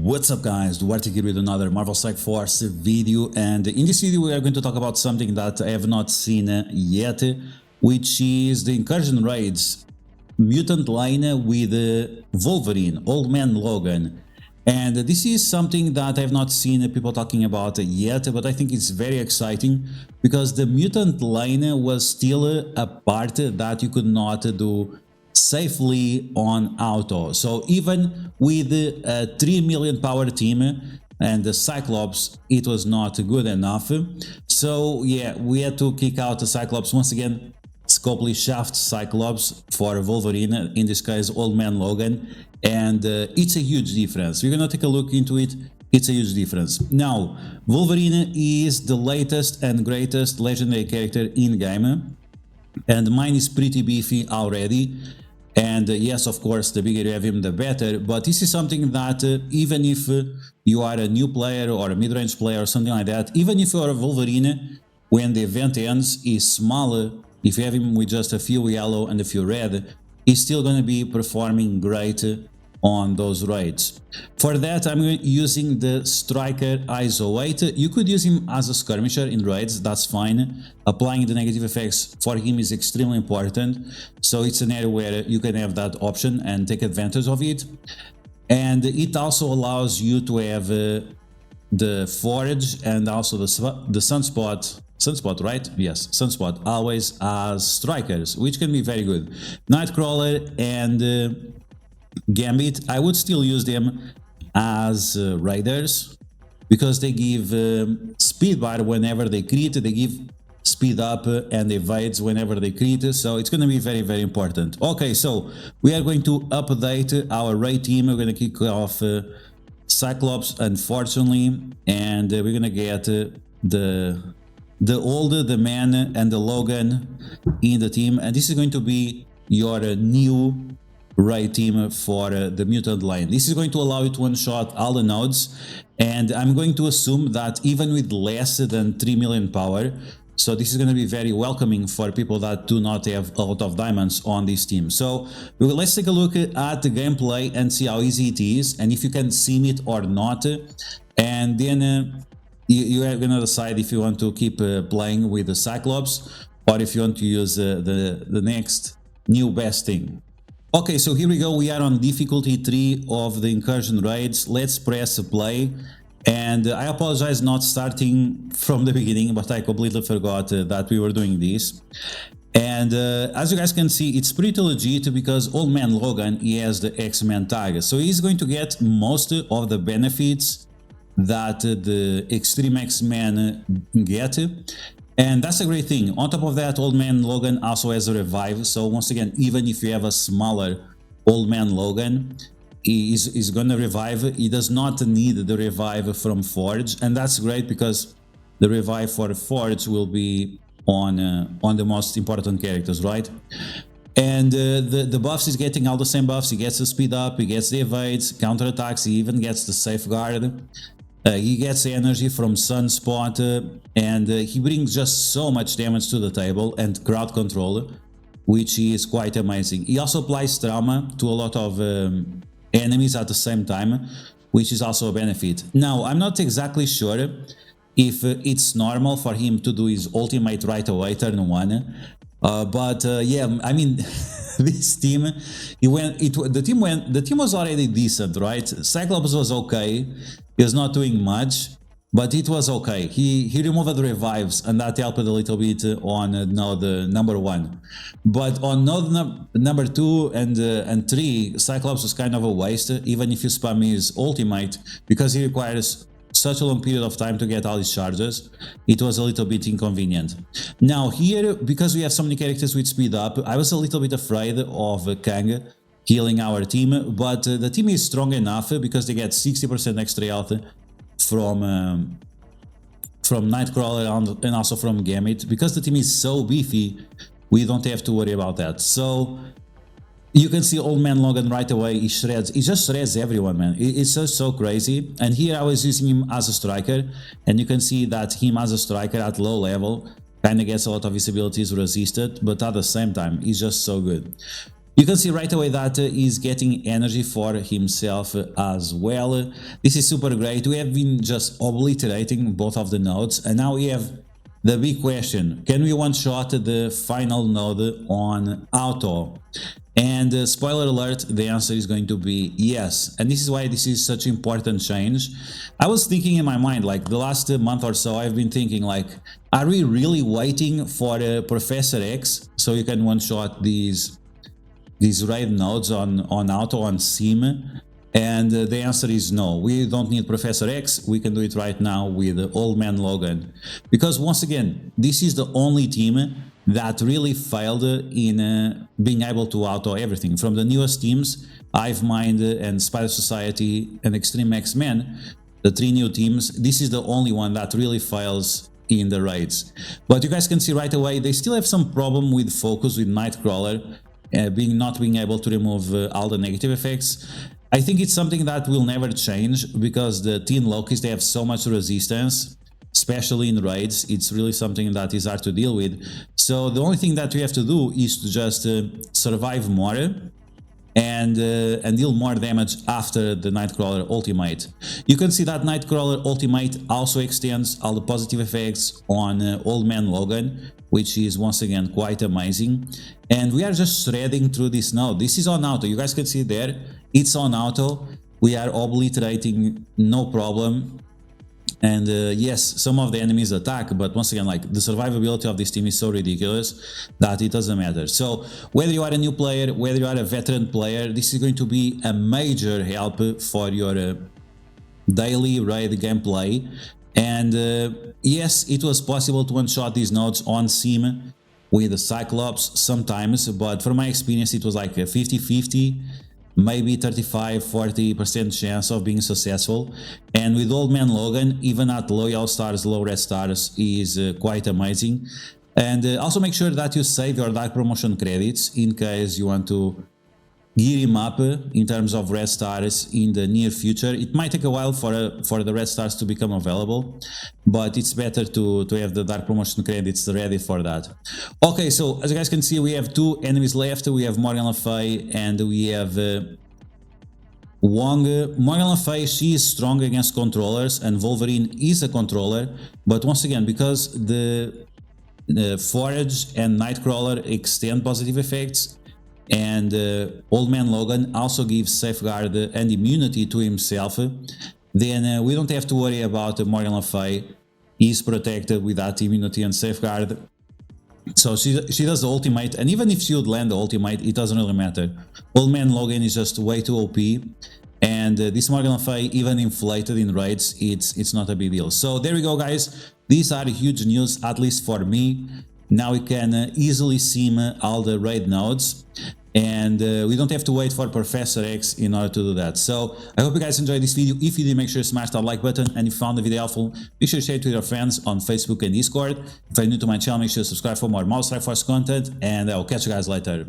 What's up guys, DuArktik here with another Marvel Strike Force video, and in this video we are going to talk about something that I have not seen yet, which is the incursion raids mutant line with Wolverine, Old Man Logan. And this is something that I have not seen people talking about yet, but I think it's very exciting because the mutant line was still a part that you could not do safely on auto. So even with a 3 million power team and the Cyclops, it was not good enough. So yeah, we had to kick out the Cyclops once again. Scopely shaft Cyclops for Wolverine, in this case Old Man Logan, and it's a huge difference. We're gonna take a look into it. It's a huge difference. Now, Wolverine is the latest and greatest legendary character in game, and mine is pretty beefy already. And yes, of course, the bigger you have him, the better. But this is something that even if you are a new player or a mid-range player or something like that, even if you are a Wolverine, when the event ends, is smaller. If you have him with just a few yellow and a few red, he's still going to be performing great on those raids. For that, I'm using the Striker ISO 8. You could use him as a skirmisher in raids, that's fine. Applying the negative effects for him is extremely important, so it's an area where you can have that option and take advantage of it. And it also allows you to have the Forge and also the Sunspot, right? Yes, Sunspot always as strikers, which can be very good. Nightcrawler and Gambit, I would still use them as raiders because they give speed bar whenever they crit, they give speed up and evades whenever they crit, so it's going to be very important. Okay, so we are going to update our raid team. We're going to kick off Cyclops, unfortunately, and we're going to get the Old, the Man, and the Logan in the team, and this is going to be your new raid team for the mutant line. This is going to allow you to one-shot all the nodes, and I'm going to assume that even with less than 3 million power, so this is going to be very welcoming for people that do not have a lot of diamonds on this team. So let's take a look at the gameplay and see how easy it is, and if you can sim it or not, and then you are going to decide if you want to keep playing with the Cyclops or if you want to use the next new best thing. Okay, so here we go. We are on difficulty 3 of the incursion raids. Let's press play. And I apologize not starting from the beginning, but I completely forgot that we were doing this. And as you guys can see, it's pretty legit because Old Man Logan, he has the X-Men tag. So he's going to get most of the benefits that the Extreme X-Men get. And that's a great thing. On top of that, Old Man Logan also has a revive. So once again, even if you have a smaller Old Man Logan, he is gonna revive. He does not need the revive from Forge, and that's great because the revive for Forge will be on the most important characters, right? And the buffs is getting all the same buffs. He gets the speed up, he gets the evades, counterattacks, he even gets the safeguard. He gets the energy from Sunspot, and he brings just so much damage to the table and crowd control, which is quite amazing. He also applies trauma to a lot of enemies at the same time, which is also a benefit. Now, I'm not exactly sure if it's normal for him to do his ultimate right away, turn 1, but yeah, I mean, this team, the team was already decent, right? Cyclops was okay. He was not doing much, but it was okay. He removed the revives, and that helped a little bit on node number 1. But on node number 2 and 3, Cyclops was kind of a waste, even if you spam his ultimate, because he requires such a long period of time to get all his charges. It was a little bit inconvenient. Now here, because we have so many characters with speed up, I was a little bit afraid of Kang healing our team, but the team is strong enough because they get 60% extra health from Nightcrawler and also from Gambit. Because the team is so beefy, we don't have to worry about that. So you can see Old Man Logan right away. He just shreds everyone, man. It's just so crazy. And here I was using him as a striker, and you can see that him as a striker at low level kind of gets a lot of his abilities resisted, but at the same time, he's just so good. You can see right away that he's getting energy for himself as well. This is super great. We have been just obliterating both of the nodes, and now we have the big question: can we one-shot the final node on auto? And spoiler alert, the answer is going to be yes. And this is why this is such an important change. I was thinking in my mind, like the last month or so, I've been thinking like, are we really waiting for Professor X so you can one-shot these raid nodes on auto, on sim? And the answer is no. We don't need Professor X. We can do it right now with Old Man Logan. Because once again, this is the only team that really failed in being able to auto everything. From the newest teams, Hive Mind and Spider Society and Extreme X-Men, the 3 new teams, this is the only one that really fails in the raids. But you guys can see right away, they still have some problem with focus with Nightcrawler, not being able to remove all the negative effects. I think it's something that will never change because the Teen Lokis, they have so much resistance, especially in raids. It's really something that is hard to deal with. So the only thing that we have to do is to just survive more and deal more damage after the Nightcrawler ultimate. You can see that Nightcrawler ultimate also extends all the positive effects on Old Man Logan, which is once again quite amazing. And we are just shredding through this node. This is on auto. You guys can see there, it's on auto. We are obliterating, no problem. And yes, some of the enemies attack, but once again, like the survivability of this team is so ridiculous that it doesn't matter. So whether you are a new player, whether you are a veteran player, this is going to be a major help for your daily raid gameplay. And yes, it was possible to one-shot these nodes on sim with the Cyclops sometimes, but from my experience, it was like a 50-50. Maybe 35-40% chance of being successful. And with Old Man Logan, even at low yellow stars, low red stars, is quite amazing. And also make sure that you save your dark promotion credits in case you want to gear him up in terms of red stars in the near future. It might take a while for the red stars to become available, but it's better to have the dark promotion credits ready for that. Okay, so as you guys can see, we have 2 enemies left. We have Morgan Le Fay and we have Wong. Morgan Le Fay, she is strong against controllers and Wolverine is a controller, but once again, because the Forage and Nightcrawler extend positive effects, and Old Man Logan also gives safeguard and immunity to himself, then we don't have to worry about Morgan Le Fay. He's protected with that immunity and safeguard. So she does the ultimate, and even if she would land the ultimate, it doesn't really matter. Old Man Logan is just way too OP, and this Morgan Le Fay, even inflated in raids, it's not a big deal. So there we go, guys. These are huge news, at least for me. Now we can easily sim all the raid nodes, and we don't have to wait for Professor X in order to do that. So I hope you guys enjoyed this video. If you did, make sure to smash that like button, and if you found the video helpful, be sure to share it with your friends on Facebook and Discord. If you're new to my channel, make sure to subscribe for more Mouse Strike Force content, and I will catch you guys later.